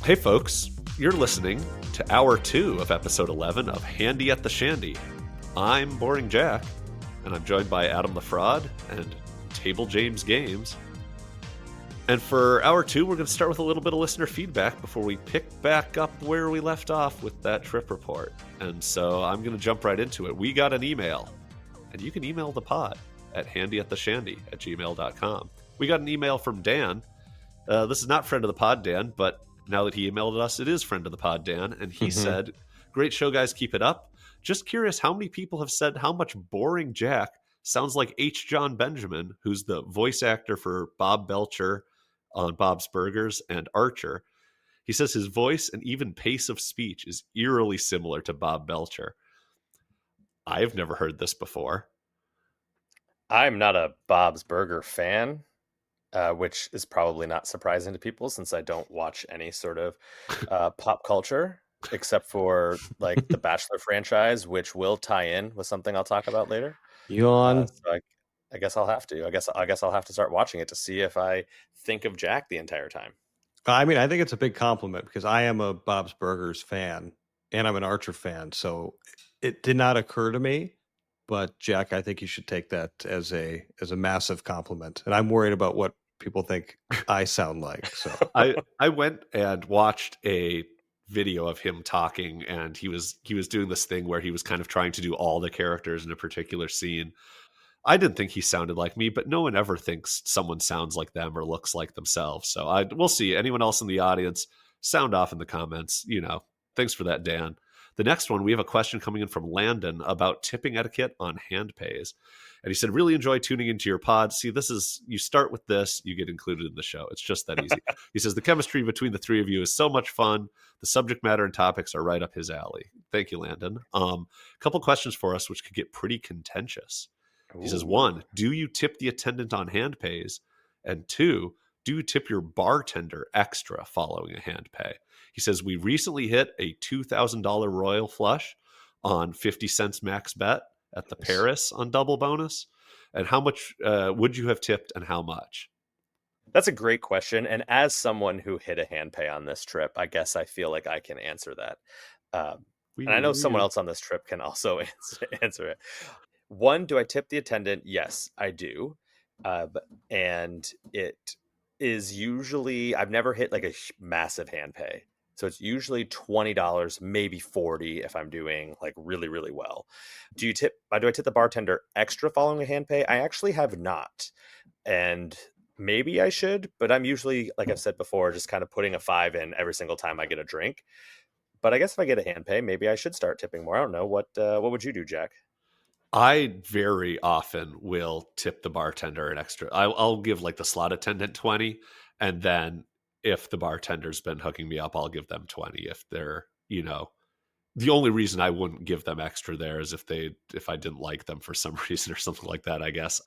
Hey, folks, you're listening to Hour 2 of Episode 11 of Handy at the Shandy. I'm Boring Jack, and I'm joined by Adam the Fraud and Table James Games. And for Hour 2, we're going to start with a little bit of listener feedback before we pick back up where we left off with that trip report. And so I'm going to jump right into it. We got an email, and you can email the pod at handyattheshandy@gmail.com. We got an email from Dan. This is not friend of the pod, Dan, but now that he emailed us, it is friend of the pod, Dan. And he said, great show, guys. Keep it up. Just curious how many people have said how much Boring Jack sounds like H. John Benjamin, who's the voice actor for Bob Belcher on Bob's Burgers and Archer. He says his voice and even pace of speech is eerily similar to Bob Belcher. I've never heard this before. I'm not a Bob's Burger fan, which is probably not surprising to people since I don't watch any sort of pop culture except for like the Bachelor franchise, which will tie in with something I'll talk about later. Yawn. I guess I'll have to. I guess I'll have to start watching it to see if I think of Jack the entire time. I mean, I think it's a big compliment because I am a Bob's Burgers fan and I'm an Archer fan. So it did not occur to me. But Jack, I think you should take that as a massive compliment. And I'm worried about what people think I sound like. So I went and watched a video of him talking, and he was doing this thing where he was kind of trying to do all the characters in a particular scene. I didn't think he sounded like me, but no one ever thinks someone sounds like them or looks like themselves. So we'll see. Anyone else in the audience, sound off in the comments. Thanks for that, Dan. The next one, we have a question coming in from Landon about tipping etiquette on hand pays. And he said, really enjoy tuning into your pod. See, you start with this, you get included in the show. It's just that easy. He says, the chemistry between the three of you is so much fun. The subject matter and topics are right up his alley. Thank you, Landon. A couple questions for us, which could get pretty contentious. He says, 1, do you tip the attendant on hand pays? And 2, do you tip your bartender extra following a hand pay? He says, we recently hit a $2,000 royal flush on 50 cents max bet at the Paris on double bonus. And how much would you have tipped and how much? That's a great question. And as someone who hit a hand pay on this trip, I guess I feel like I can answer that. And I know someone else on this trip can also answer it. 1, do I tip the attendant? Yes, I do. And it is usually, I've never hit like a massive hand pay. So it's usually $20, maybe $40 if I'm doing like really, really well. Do I tip the bartender extra following a hand pay? I actually have not. And maybe I should, but I'm usually, like I've said before, just kind of putting a 5 in every single time I get a drink. But I guess if I get a hand pay, maybe I should start tipping more. I don't know. What would you do, Jack? I very often will tip the bartender an extra. I'll give like the slot attendant 20, and then if the bartender's been hooking me up, I'll give them 20. If they're, the only reason I wouldn't give them extra there is if I didn't like them for some reason or something like that, I guess.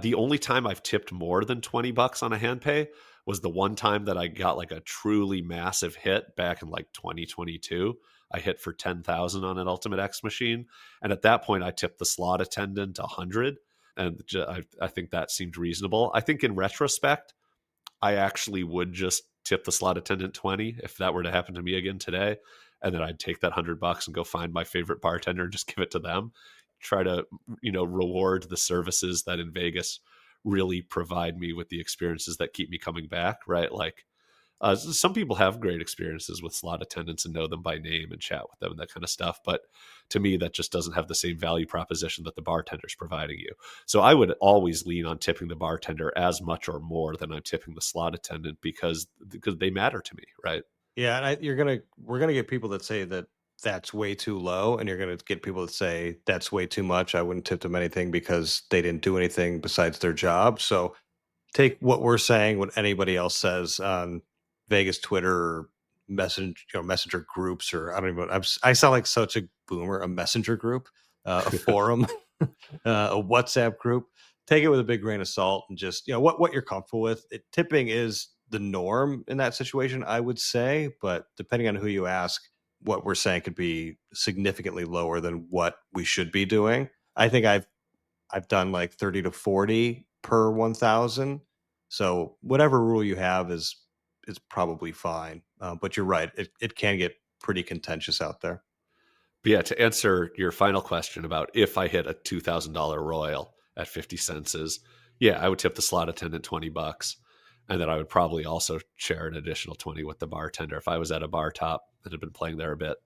The only time I've tipped more than $20 on a hand pay was the one time that I got like a truly massive hit back in like 2022. I hit for 10,000 on an Ultimate X machine. And at that point, I tipped the slot attendant 100. And I think that seemed reasonable. I think in retrospect, I actually would just tip the slot attendant 20 if that were to happen to me again today. And then I'd take that $100 and go find my favorite bartender and just give it to them. Try to, reward the services that in Vegas really provide me with the experiences that keep me coming back, right? Like, some people have great experiences with slot attendants and know them by name and chat with them and that kind of stuff. But to me, that just doesn't have the same value proposition that the bartender's providing you. So I would always lean on tipping the bartender as much or more than I'm tipping the slot attendant because they matter to me, right? yeah, and we're gonna get people that say that that's way too low, and you're gonna get people that say that's way too much. I wouldn't tip them anything because they didn't do anything besides their job. So take what we're saying, what anybody else says on Vegas Twitter or messenger groups, or I don't even. I sound like such a boomer. A messenger group, a forum, a WhatsApp group. Take it with a big grain of salt, and just what you're comfortable with. Tipping is the norm in that situation, I would say, but depending on who you ask, what we're saying could be significantly lower than what we should be doing. I think I've done like 30 to 40 per 1,000. So whatever rule you have is probably fine. But you're right. It can get pretty contentious out there. But yeah, to answer your final question about if I hit a $2,000 Royal at 50 cents is, yeah, I would tip the slot attendant $20. And then I would probably also share an additional 20 with the bartender if I was at a bar top that had been playing there a bit.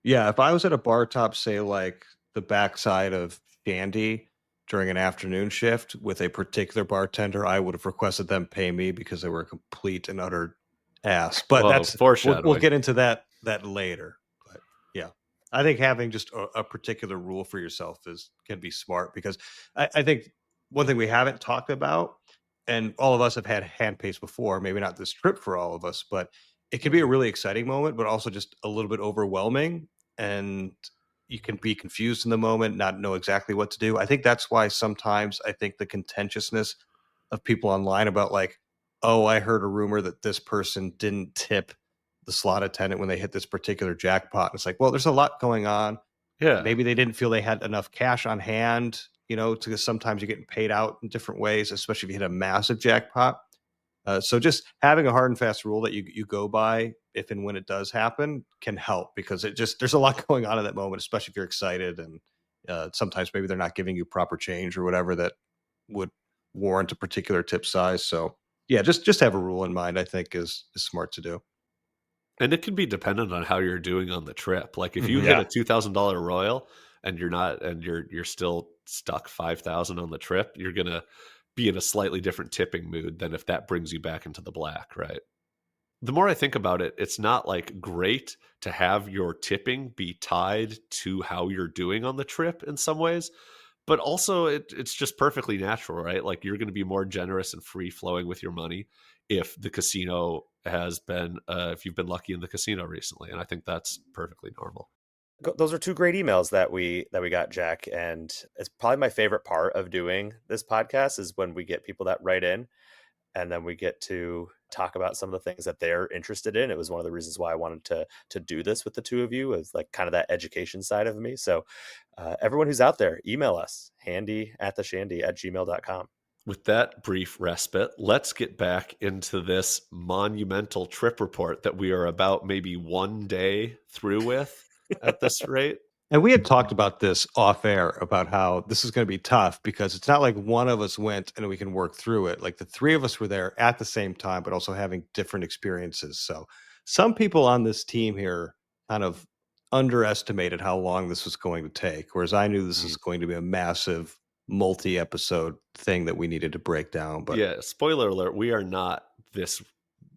Yeah, if I was at a bar top, say like the backside of Shandy during an afternoon shift with a particular bartender, I would have requested them pay me because they were a complete and utter ass. But Whoa, that's we'll foreshadowing. get into that later. But yeah, I think having just a particular rule for yourself can be smart because I think one thing we haven't talked about, and all of us have had hand pace before, maybe not this trip for all of us, but it can be a really exciting moment, but also just a little bit overwhelming, and you can be confused in the moment, not know exactly what to do. I think that's why sometimes I think the contentiousness of people online about like, oh, I heard a rumor that this person didn't tip the slot attendant when they hit this particular jackpot. And it's like, well, there's a lot going on. Yeah. Maybe they didn't feel they had enough cash on hand, because sometimes you're getting paid out in different ways, especially if you hit a massive jackpot. So just having a hard and fast rule that you go by if and when it does happen can help because there's a lot going on in that moment, especially if you're excited and sometimes maybe they're not giving you proper change or whatever that would warrant a particular tip size. So yeah, just have a rule in mind. I think is smart to do. And it can be dependent on how you're doing on the trip. Like if you Mhm. hit a Yeah. $2,000 Royal and you're still stuck 5,000 on the trip, you're gonna be in a slightly different tipping mood than if that brings you back into the black, right? The more I think about it, it's not like great to have your tipping be tied to how you're doing on the trip in some ways, but also it's just perfectly natural, right? Like you're going to be more generous and free flowing with your money if the casino has been, if you've been lucky in the casino recently, and I think that's perfectly normal. Those are two great emails that we got, Jack, and it's probably my favorite part of doing this podcast is when we get people that write in and then we get to talk about some of the things that they're interested in. It was one of the reasons why I wanted to do this with the two of you, is like kind of that education side of me. So everyone who's out there, email us handy@theshandy@gmail.com. With that brief respite, let's get back into this monumental trip report that we are about maybe one day through with at this rate. And we had talked about this off air about how this is going to be tough because it's not like one of us went and we can work through it. Like the three of us were there at the same time, but also having different experiences. So some people on this team here kind of underestimated how long this was going to take, whereas I knew this was going to be a massive multi-episode thing that we needed to break down. But Yeah, spoiler alert, we are not this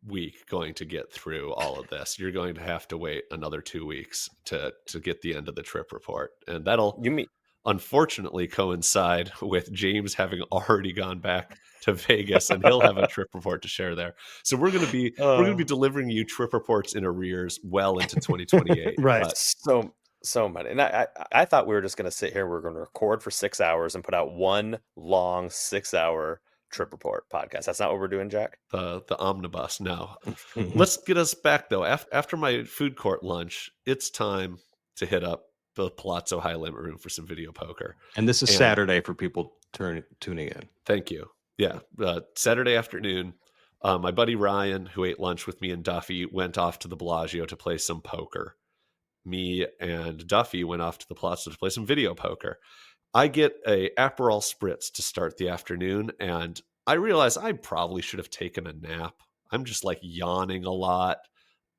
week going to get through all of this. You're going to have to wait another 2 weeks to get the end of the trip report. And that'll You mean unfortunately coincide with James having already gone back to Vegas and he'll have a trip report to share there. So we're going to be delivering you trip reports in arrears well into 2028. right. But so many. And I thought we were just going to sit here. We're going to record for 6 hours and put out one long 6 hour trip report podcast. That's not what we're doing, Jack. the omnibus. No. Let's get us back though. After my food court lunch, it's time to hit up the Palazzo High Limit Room for some video poker. And this is And Saturday for people tuning in. thank you. Yeah, Saturday afternoon, my buddy Ryan, who ate lunch with me and Duffy, went off to the Bellagio to play some poker. Me and Duffy went off to the Palazzo to play some video poker. I get a Aperol Spritz to start the afternoon, and I realize I probably should have taken a nap. I'm just like yawning a lot.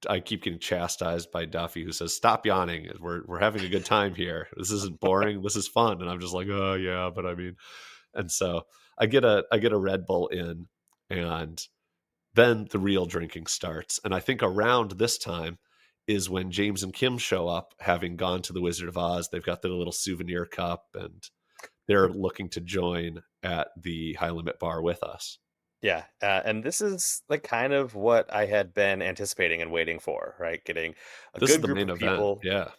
I keep getting chastised by Duffy, who says, "Stop yawning. We're having a good time here. This isn't boring. This is fun." And I'm just like, "Oh yeah, but I mean," and so I get a Red Bull in, and then the real drinking starts. And I think around this time is when James and Kim show up, having gone to the Wizard of Oz. They've got their little souvenir cup, and they're looking to join at the High Limit Bar with us. Yeah, and this is like kind of what I had been anticipating and waiting for, right? Getting a This is good the group main of event. people. Yeah.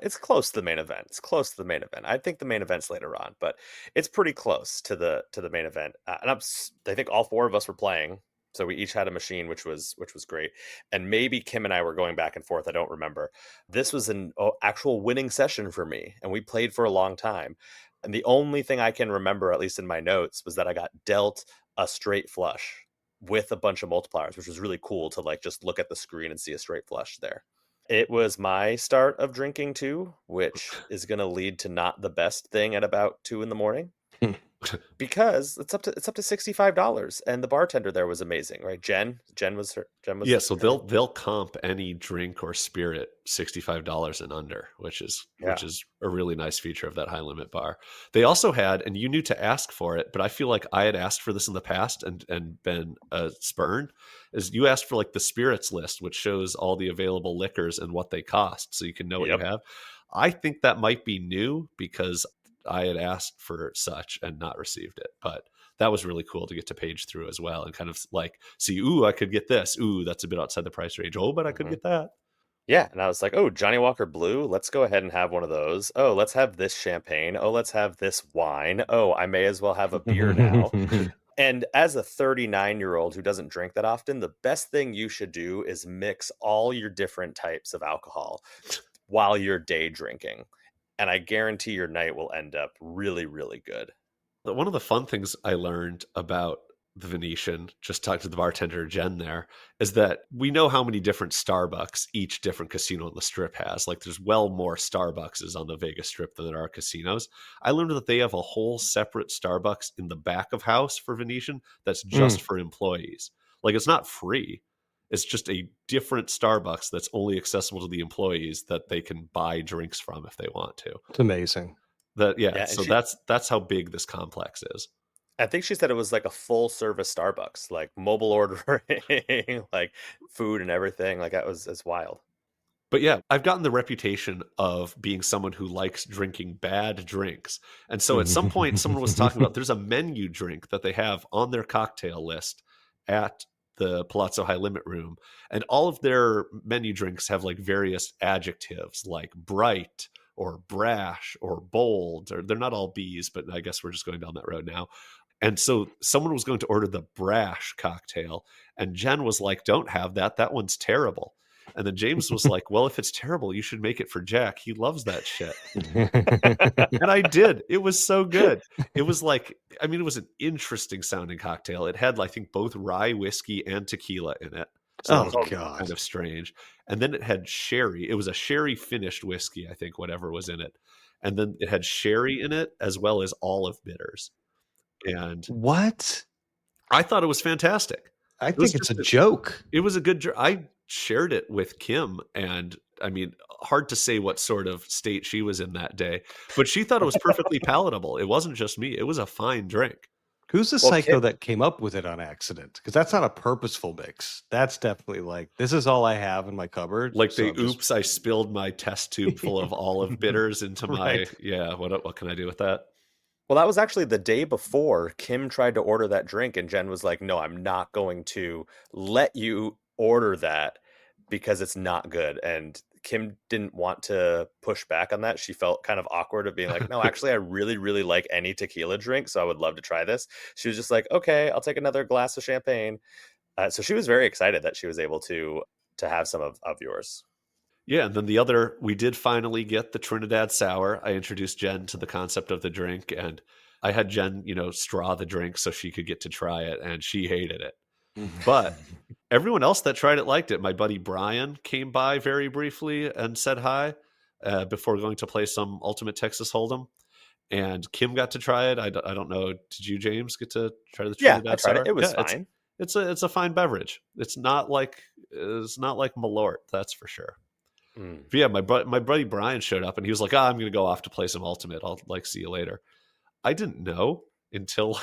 It's close to the main event. It's close to the main event. I think the main event's later on, but it's pretty close to the main event. And I think all four of us were playing, so we each had a machine, which was great. And maybe Kim and I were going back and forth. I don't remember. This was an actual winning session for me, and we played for a long time. And the only thing I can remember, at least in my notes, was that I got dealt a straight flush with a bunch of multipliers, which was really cool to like just look at the screen and see a straight flush there. It was my start of drinking too, which is going to lead to not the best thing at about 2 in the morning. Because it's up to $65, and the bartender there was amazing, right? Jen was yeah. So they'll comp any drink or spirit $65 and under, which is a really nice feature of that high limit bar. They also had, and you knew to ask for it, but I feel like I had asked for this in the past and been spurned. Is you asked for like the spirits list, which shows all the available liquors and what they cost, so you can know what you have. I think that might be new because I had asked for such and not received it, but that was really cool to get to page through as well and kind of like see, ooh, I could get this. Ooh, that's a bit outside the price range. Oh, but I could get that. Yeah, and I was like, oh, Johnny Walker Blue, let's go ahead and have one of those. Oh, let's have this champagne. Oh, let's have this wine. Oh, I may as well have a beer now. And as a 39-year-old who doesn't drink that often, the best thing you should do is mix all your different types of alcohol while you're day drinking. And I guarantee your night will end up really, really good. One of the fun things I learned about the Venetian, just talked to the bartender Jen there, is that we know how many different Starbucks each different casino on the Strip has. Like there's well more Starbucks on the Vegas Strip than there are casinos. I learned that they have a whole separate Starbucks in the back of house for Venetian that's just for employees. Like it's not free. It's just a different Starbucks that's only accessible to the employees that they can buy drinks from if they want to. It's amazing. So that's how big this complex is. I think she said it was like a full service Starbucks, like mobile ordering, like food and everything. Like that was wild. But yeah, I've gotten the reputation of being someone who likes drinking bad drinks. And so at some point, someone was talking about there's a menu drink that they have on their cocktail list at the Palazzo High Limit Room. And all of their menu drinks have like various adjectives like bright or brash or bold, or they're not all B's, but I guess we're just going down that road now. And so someone was going to order the brash cocktail, and Jen was like, don't have that. That one's terrible. And then James was like, well, if it's terrible, you should make it for Jack. He loves that shit. And I did. It was so good. It was like, I mean, it was an interesting sounding cocktail. It had, I think, both rye whiskey and tequila in it. So oh, God. Kind of strange. And then it had sherry. It was a sherry finished whiskey, I think, whatever was in it. And then it had sherry in it as well as olive bitters. And what? I thought it was fantastic. I think it's a joke. It was a good. I shared it with Kim, and I mean, hard to say what sort of state she was in that day, but she thought it was perfectly palatable. It wasn't just me. It was a fine drink. Who's the psycho that came up with it on accident? Because that's not a purposeful mix. That's definitely like, this is all I have in my cupboard. Like I spilled my test tube full of olive bitters into my, what can I do with that? Well, that was actually the day before Kim tried to order that drink, and Jen was like, no, I'm not going to let you order that because it's not good. And Kim didn't want to push back on that. She felt kind of awkward of being like, no, actually, I really, really like any tequila drink, so I would love to try this. She was just like, okay, I'll take another glass of champagne. So she was very excited that she was able to have some of yours. Yeah, and then we did finally get the Trinidad Sour. I introduced Jen to the concept of the drink, and I had Jen, straw the drink so she could get to try it, and she hated it. But everyone else that tried it liked it. My buddy Brian came by very briefly and said hi before going to play some Ultimate Texas Hold'em. And Kim got to try it. I don't know. Did you, James, get to try the Trinidad I tried Sour? It. It was fine. It's a fine beverage. It's not like Malort, that's for sure. But yeah, my buddy Brian showed up and he was like, I'm going to go off to play some Ultimate. I'll see you later. I didn't know until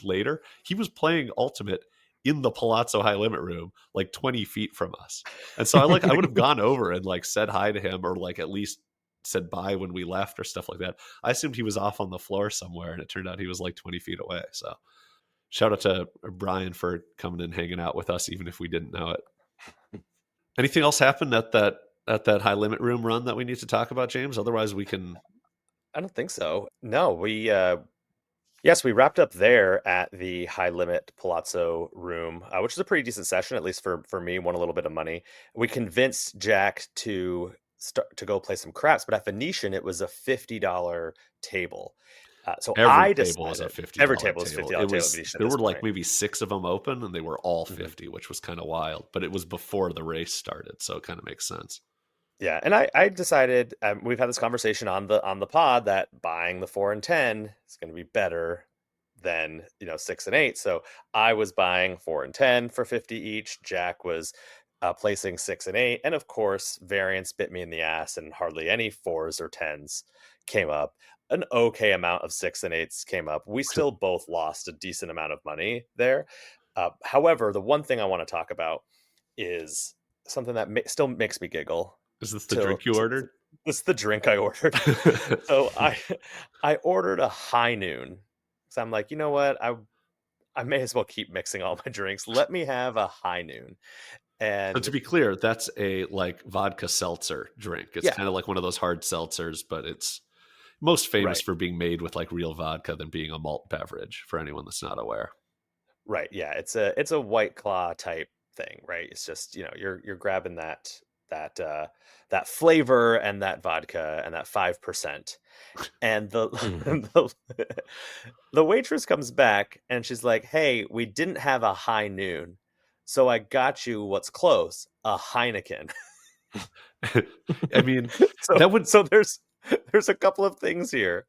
later. He was playing Ultimate in the Palazzo High Limit Room, 20 feet from us. And so I would have gone over and said hi to him, or at least said bye when we left or stuff like that. I assumed he was off on the floor somewhere, and it turned out he was 20 feet away. So shout out to Brian for coming and hanging out with us, even if we didn't know it. Anything else happened at that High Limit Room run that we need to talk about, James? Otherwise, we can. I don't think so. No, we we wrapped up there at the High Limit Palazzo Room, which is a pretty decent session, at least for me. Won a little bit of money. We convinced Jack to go play some craps, but at Venetian it was a $50 table. So Every I table was a decided $50 every table is table. $50 table at There this were like point. maybe 6 of them open, and they were all 50, which was kind of wild. But it was before the race started, so it kind of makes sense. Yeah, and I decided we've had this conversation on the pod that buying the 4 and 10 is going to be better than 6 and 8. So I was buying 4 and 10 for 50 each. Jack was placing 6 and 8, and of course variance bit me in the ass, and hardly any 4s or 10s came up. An okay amount of 6 and 8s came up. We still both lost a decent amount of money there. However, the one thing I want to talk about is something that still makes me giggle. Is this the drink you ordered? This is the drink I ordered. So I ordered a high noon. So I'm like, you know what? I may as well keep mixing all my drinks. Let me have a high noon. So And to be clear, that's a like vodka seltzer drink. It's yeah, kind of like one of those hard seltzers, but it's most famous right. for being made with like real vodka than being a malt beverage, for anyone that's not aware. Right. Yeah. It's a White Claw type thing, right? It's just, you're grabbing that flavor and that vodka and that 5%. And the waitress comes back and she's like, "Hey, we didn't have a high noon, so I got you what's close, a Heineken." I mean, so that would so there's a couple of things here.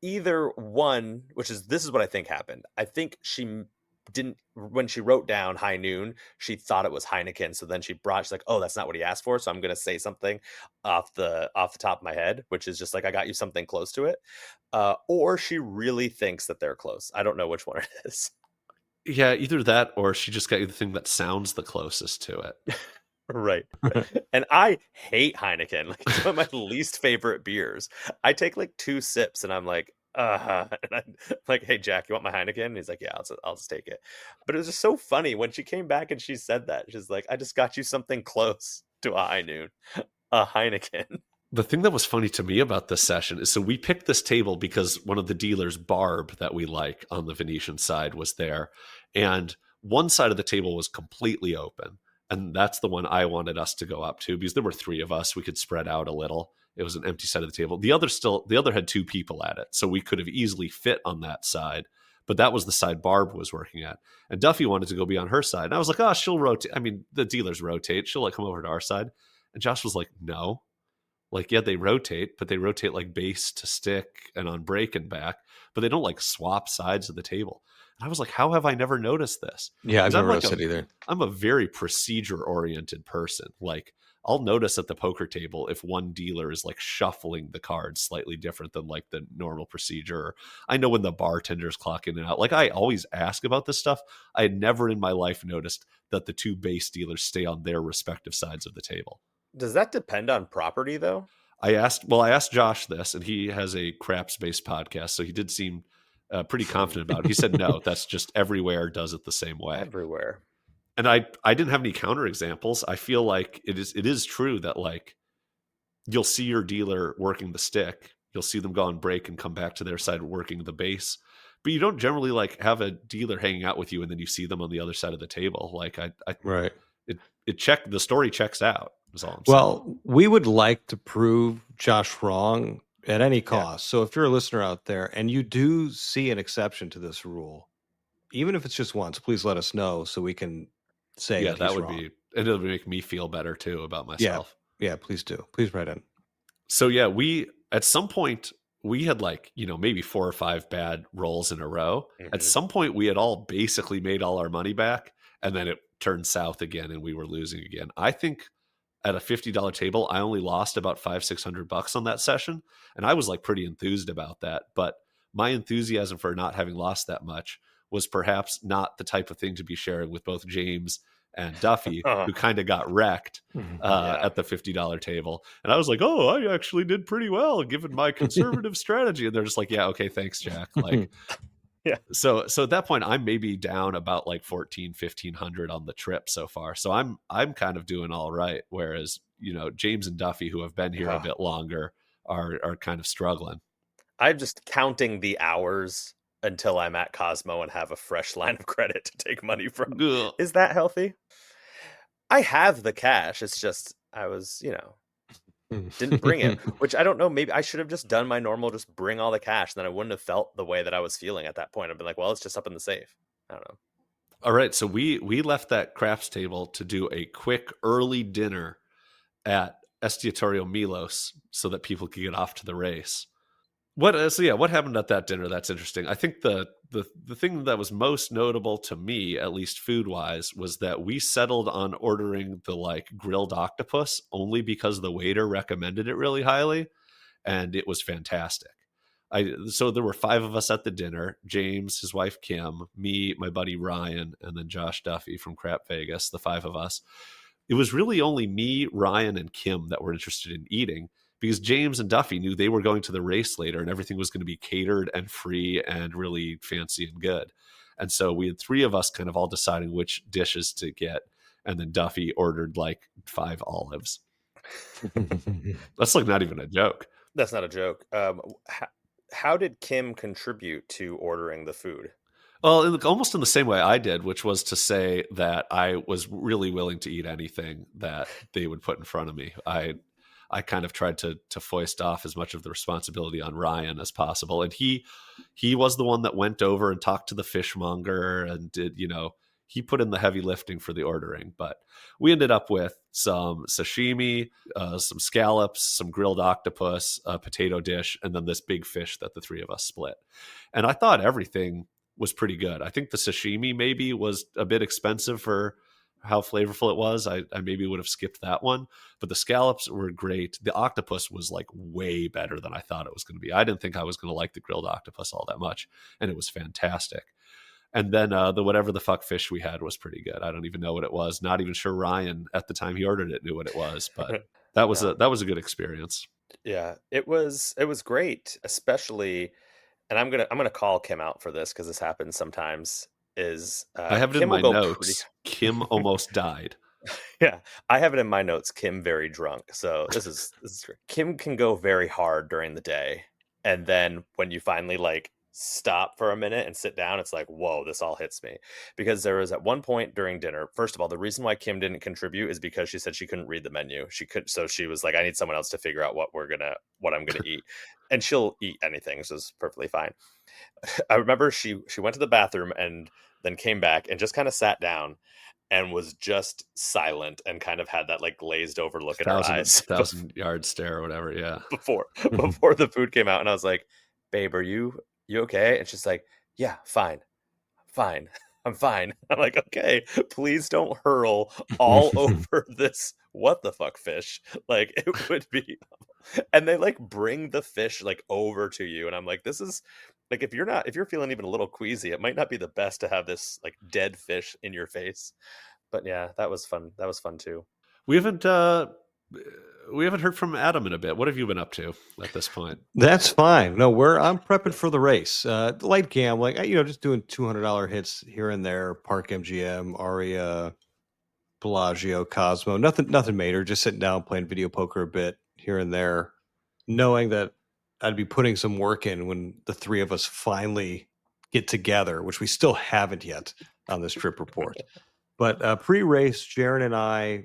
Either one, this is what I think happened. I think she didn't, when she wrote down high noon, she thought it was Heineken. So then she's like, "Oh, that's not what he asked for." So I'm gonna say something off the top of my head, which is just like, "I got you something close to it." Or she really thinks that they're close. I don't know which one it is. Yeah, either that or she just got you the thing that sounds the closest to it. Right. And I hate Heineken. Like, it's one of my least favorite beers. I take like 2 sips and I'm like, and I'm like, "Hey Jack, you want my Heineken?" And he's like, "Yeah, I'll just take it." But it was just so funny when she came back and she said that. She's like, "I just got you something close to a high noon, a Heineken." The thing that was funny to me about this session is, so we picked this table because one of the dealers, Barb, that we like on the Venetian side was there. And one side of the table was completely open. And that's the one I wanted us to go up to because there were 3 of us. We could spread out a little. It was an empty side of the table. The other had 2 people at it. So we could have easily fit on that side. But that was the side Barb was working at. And Duffy wanted to go be on her side. And I was like, "Oh, she'll rotate." I mean, the dealers rotate. She'll like come over to our side. And Josh was like, "No." Like, yeah, they rotate, but they rotate like base to stick and on break and back, but they don't like swap sides of the table. And I was like, how have I never noticed this? Yeah, I've Because never noticed it either. I'm a very procedure oriented person. Like, I'll notice at the poker table if one dealer is like shuffling the cards slightly different than like the normal procedure. I know when the bartenders clock in and out. Like, I always ask about this stuff. I had never in my life noticed that the 2 base dealers stay on their respective sides of the table. Does that depend on property though? I asked Josh this, and he has a craps based podcast, so he did seem pretty confident about it. He said, "No, that's just everywhere does it the same way." Everywhere. And I didn't have any counter examples. I feel like it is true that like you'll see your dealer working the stick, you'll see them go on break and come back to their side working the base, but you don't generally like have a dealer hanging out with you and then you see them on the other side of the table. Like Right. the story checks out. Is all I'm saying. Well, we would like to prove Josh wrong at any cost. So if you're a listener out there and you do see an exception to this rule, even if it's just once, please let us know so we can say Yeah, that would wrong. be, and it'll make me feel better too about myself. Yeah, please do. Please write in. So yeah, we at some point we had like, maybe 4 or 5 bad rolls in a row. Mm-hmm. At some point we had all basically made all our money back, and then it turned south again and we were losing again. I think at a $50 table, I only lost about $500-600 on that session. And I was like pretty enthused about that. But my enthusiasm for not having lost that much was perhaps not the type of thing to be sharing with both James and Duffy, who kind of got wrecked at the $50 table. And I was like, "Oh, I actually did pretty well given my conservative strategy." And they're just like, "Yeah, okay, thanks, Jack." Like, yeah. So at that point, I'm maybe down about like 1,500 on the trip so far. So I'm kind of doing all right. Whereas, James and Duffy, who have been here a bit longer, are kind of struggling. I'm just counting the hours until I'm at Cosmo and have a fresh line of credit to take money from. Ugh. Is that healthy? I have the cash. It's just I was, didn't bring it, which I don't know. Maybe I should have just done my normal, just bring all the cash. Then I wouldn't have felt the way that I was feeling at that point. I've been like, well, it's just up in the safe. I don't know. All right, so we left that craps table to do a quick early dinner at Estiatorio Milos so that people could get off to the race. What happened at that dinner? That's interesting. I think the thing that was most notable to me, at least food wise, was that we settled on ordering the like grilled octopus only because the waiter recommended it really highly, and it was fantastic. So there were 5 of us at the dinner: James, his wife Kim, me, my buddy Ryan, and then Josh Duffy from Crap Vegas. The 5 of us. It was really only me, Ryan, and Kim that were interested in eating, because James and Duffy knew they were going to the race later and everything was going to be catered and free and really fancy and good. And so we had 3 of us kind of all deciding which dishes to get. And then Duffy ordered like 5 olives. That's like not even a joke. That's not a joke. How did Kim contribute to ordering the food? Well, almost in the same way I did, which was to say that I was really willing to eat anything that they would put in front of me. I kind of tried to foist off as much of the responsibility on Ryan as possible, and he was the one that went over and talked to the fishmonger and did, he put in the heavy lifting for the ordering. But we ended up with some sashimi, some scallops, some grilled octopus, a potato dish, and then this big fish that the 3 of us split. And I thought everything was pretty good. I think the sashimi maybe was a bit expensive for how flavorful it was. I maybe would have skipped that one, but the scallops were great. The octopus was like way better than I thought it was going to be. I didn't think I was going to like the grilled octopus all that much, and it was fantastic. And then the whatever the fuck fish we had was pretty good. I don't even know what it was. Not even sure Ryan at the time he ordered it knew what it was, but that was a good experience. Yeah, it was great, especially, and I'm gonna call Kim out for this because this happens sometimes. I have it Kim in my notes. Kim almost died. Yeah, I have it in my notes. Kim very drunk. So this is great. Kim can go very hard during the day, and then when you finally like stop for a minute and sit down, it's like, whoa, this all hits me. Because there was at one point during dinner, first of all, the reason why Kim didn't contribute is because she said she couldn't read the menu. So she was like, I need someone else to figure out what I'm gonna eat, and she'll eat anything, so it's perfectly fine. I remember she went to the bathroom and then came back and just kind of sat down and was just silent and kind of had that like glazed over look in her eyes. 1,000-yard stare or whatever. Yeah. Before the food came out, and I was like, babe, are you okay? And she's like, yeah, fine. I'm fine. I'm like, okay, please don't hurl all over this what the fuck fish. Like, it would be, and they like bring the fish like over to you, and I'm like, this is like, if you're feeling even a little queasy, it might not be the best to have this like dead fish in your face. But yeah, that was fun. That was fun too. We haven't heard from Adam in a bit. What have you been up to at this point? That's fine. No, I'm prepping for the race. Light gambling, just doing $200 hits here and there. Park MGM, Aria, Bellagio, Cosmo. Nothing major. Just sitting down playing video poker a bit here and there, knowing that I'd be putting some work in when the 3 of us finally get together, which we still haven't yet on this trip report. But pre-race, Jaron and I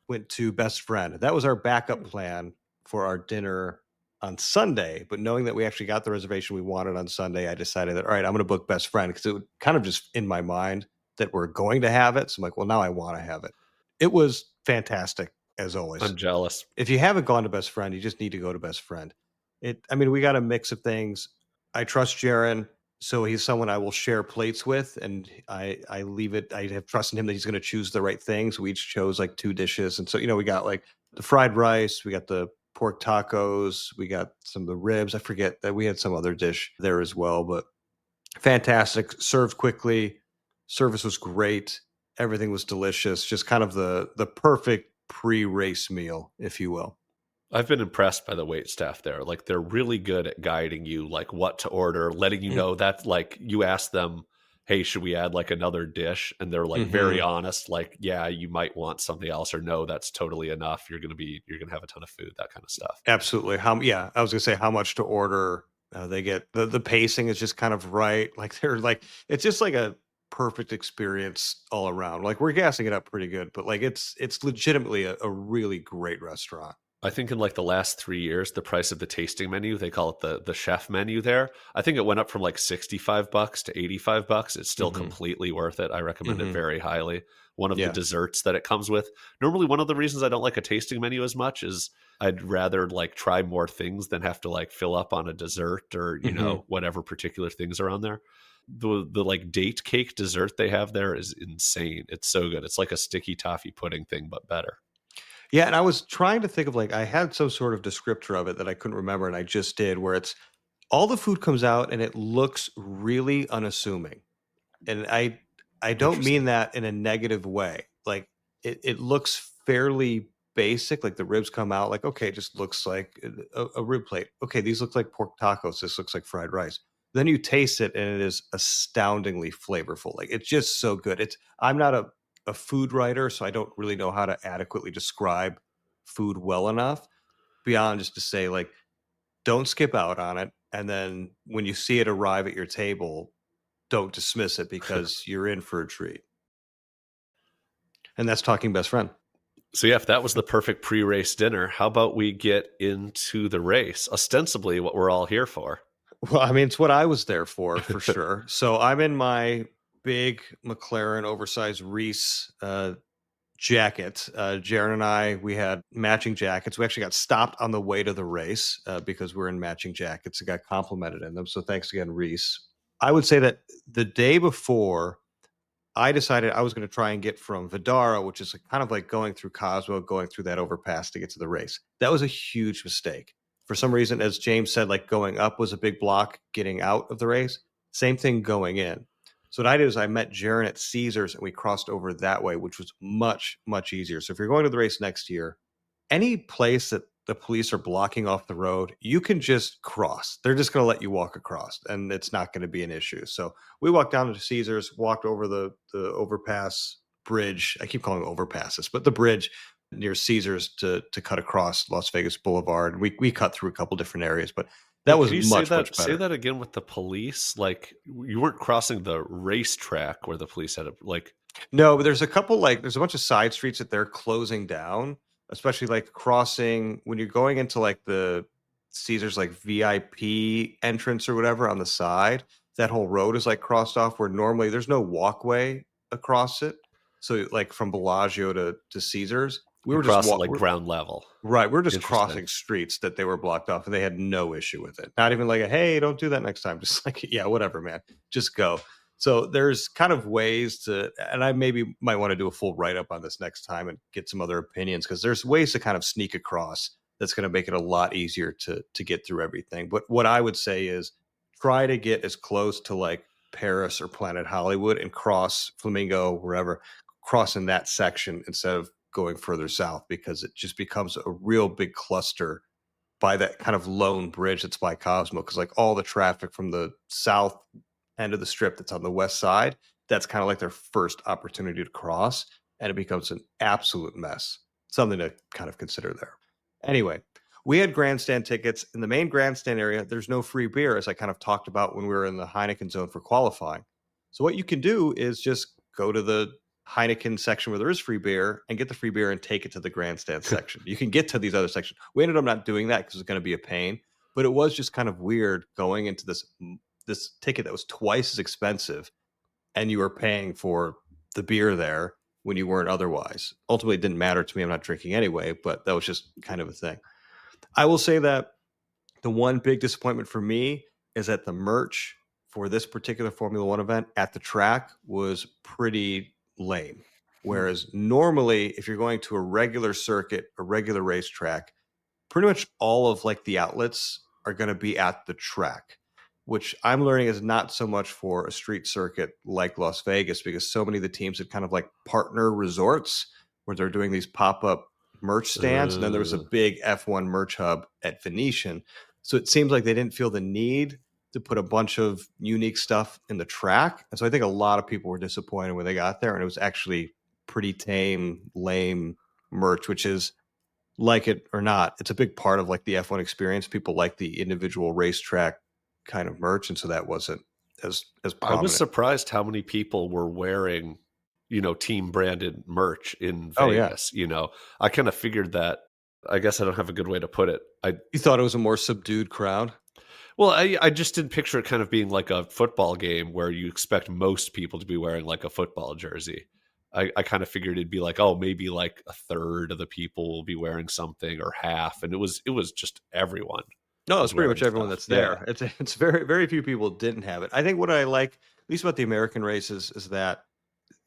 went to Best Friend. That was our backup plan for our dinner on Sunday. But knowing that we actually got the reservation we wanted on Sunday, I decided that, all right, I'm going to book Best Friend, because it was kind of just in my mind that we're going to have it. So I'm like, well, now I want to have it. It was fantastic, as always. I'm jealous. If you haven't gone to Best Friend, you just need to go to Best Friend. We got a mix of things. I trust Jaron, so he's someone I will share plates with, and I have trust in him that he's going to choose the right things. We each chose like 2 dishes, and so we got like the fried rice, we got the pork tacos, we got some of the ribs. I forget that we had some other dish there as well, but fantastic. Served quickly, service was great, everything was delicious. Just kind of the perfect pre-race meal, if you will. I've been impressed by the wait staff there. Like, they're really good at guiding you, like what to order, letting you know that, like, you ask them, hey, should we add like another dish? And they're like very honest, like, yeah, you might want something else, or no, that's totally enough. You're going to have a ton of food, that kind of stuff. Absolutely. I was going to say how much to order. They get the pacing is just kind of right. Like, they're like, it's just like a perfect experience all around. Like, we're gassing it up pretty good, but like it's legitimately a really great restaurant. I think in like the last 3 years, the price of the tasting menu, they call it the chef menu there. I think it went up from like $65 to $85. It's still Hmm. completely worth it. I recommend it Hmm. very highly. One of the Yeah. desserts that it comes with. Normally, one of the reasons I don't like a tasting menu as much is I'd rather like try more things than have to like fill up on a dessert or, Hmm. whatever particular things are on there. The like date cake dessert they have there is insane. It's so good. It's like a sticky toffee pudding thing, but better. Yeah, and I was trying to think of like I had some sort of descriptor of it that I couldn't remember, and I just did, where it's all the food comes out and it looks really unassuming. And I don't mean Interesting. that in a negative way. Like it looks fairly basic. Like the ribs come out like, okay, it just looks like a rib plate. Okay, these look like pork tacos. This looks like fried rice. Then you taste it and it is astoundingly flavorful. Like it's just so good. I'm not a food writer, so I don't really know how to adequately describe food well enough beyond just to say like don't skip out on it. And then when you see it arrive at your table, don't dismiss it because you're in for a treat. And that's talking best friend. So yeah, if that was the perfect pre-race dinner, how about we get into the race? Ostensibly what we're all here for. Well, I mean, it's what I was there for sure. So I'm in my big McLaren oversized Reese jacket. Jaron and I, we had matching jackets. We actually got stopped on the way to the race because we're in matching jackets and got complimented in them. So thanks again, Reese. I would say that the day before, I decided I was going to try and get from Vidara, which is kind of like going through Cosmo, going through that overpass to get to the race. That was a huge mistake. For some reason, as James said, like going up was a big block getting out of the race. Same thing going in. So what I did is I met Jaron at Caesars and we crossed over that way, which was much, much easier. So if you're going to the race next year, any place that the police are blocking off the road, you can just cross. They're just going to let you walk across and it's not going to be an issue. So we walked down to Caesars, walked over the overpass bridge. I keep calling it overpasses, but the bridge near Caesars to cut across Las Vegas Boulevard. We cut through a couple different areas, but that Wait, was can you say much, much that say better. that again with the police? Like you weren't crossing the racetrack where the police had like No, but there's a couple like there's a bunch of side streets that they're closing down, especially like crossing when you're going into like the Caesars like VIP entrance or whatever on the side. That whole road is like crossed off where normally there's no walkway across it. So like from Bellagio to Caesars, we you were just cross at like ground level. right. We're just Interesting. crossing streets that they were blocked off, and they had no issue with it. Not even like a hey, don't do that next time. Just like yeah, whatever, man, just go. So there's kind of ways to, and I maybe might want to do a full write up on this next time and get some other opinions because there's ways to kind of sneak across that's going to make it a lot easier to get through everything. But what I would say is try to get as close to like Paris or Planet Hollywood and cross Flamingo wherever, cross in that section instead of going further south because it just becomes a real big cluster by that kind of lone bridge that's by Cosmo because like all the traffic from the south end of the strip that's on the west side, that's kind of like their first opportunity to cross and it becomes an absolute mess. Something to kind of consider there. Anyway, we had grandstand tickets in the main grandstand area. There's no free beer as I kind of talked about when we were in the Heineken zone for qualifying. So what you can do is just go to the Heineken section where there is free beer and get the free beer and take it to the grandstand section. You can get to these other sections. We ended up not doing that because it's going to be a pain, but it was just kind of weird going into this ticket that was twice as expensive and you were paying for the beer there when you weren't otherwise. Ultimately, it didn't matter to me. I'm not drinking anyway, but that was just kind of a thing. I will say that the one big disappointment for me is that the merch for this particular Formula One event at the track was pretty lame. Whereas normally, if you're going to a regular circuit, a regular racetrack, pretty much all of like the outlets are going to be at the track, which I'm learning is not so much for a street circuit like Las Vegas because so many of the teams had kind of like partner resorts where they're doing these pop-up merch stands. And then there was a big F1 merch hub at Venetian. So it seems like they didn't feel the need to put a bunch of unique stuff in the track. And so I think a lot of people were disappointed when they got there and it was actually pretty tame, lame merch, which is like it or not, it's a big part of like the F1 experience. People like the individual racetrack kind of merch, and so that wasn't as I was prominent. surprised how many people were wearing, team branded merch in Oh yeah, Vegas. I kind of figured that I guess I don't have a good way to put it. You thought it was a more subdued crowd? Well, I just didn't picture it kind of being like a football game where you expect most people to be wearing like a football jersey. I kind of figured it'd be like, oh, maybe like a third of the people will be wearing something or half, and it was just everyone No, it's was pretty much wearing everyone stuff. that's Yeah. there. It's very few people didn't have it. I think what I like at least about the American races is that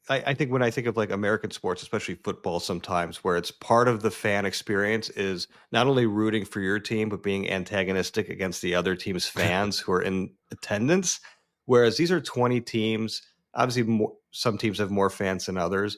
I think when I think of like American sports, especially football, sometimes where it's part of the fan experience is not only rooting for your team, but being antagonistic against the other team's fans who are in attendance. Whereas these are 20 teams, obviously, some teams have more fans than others,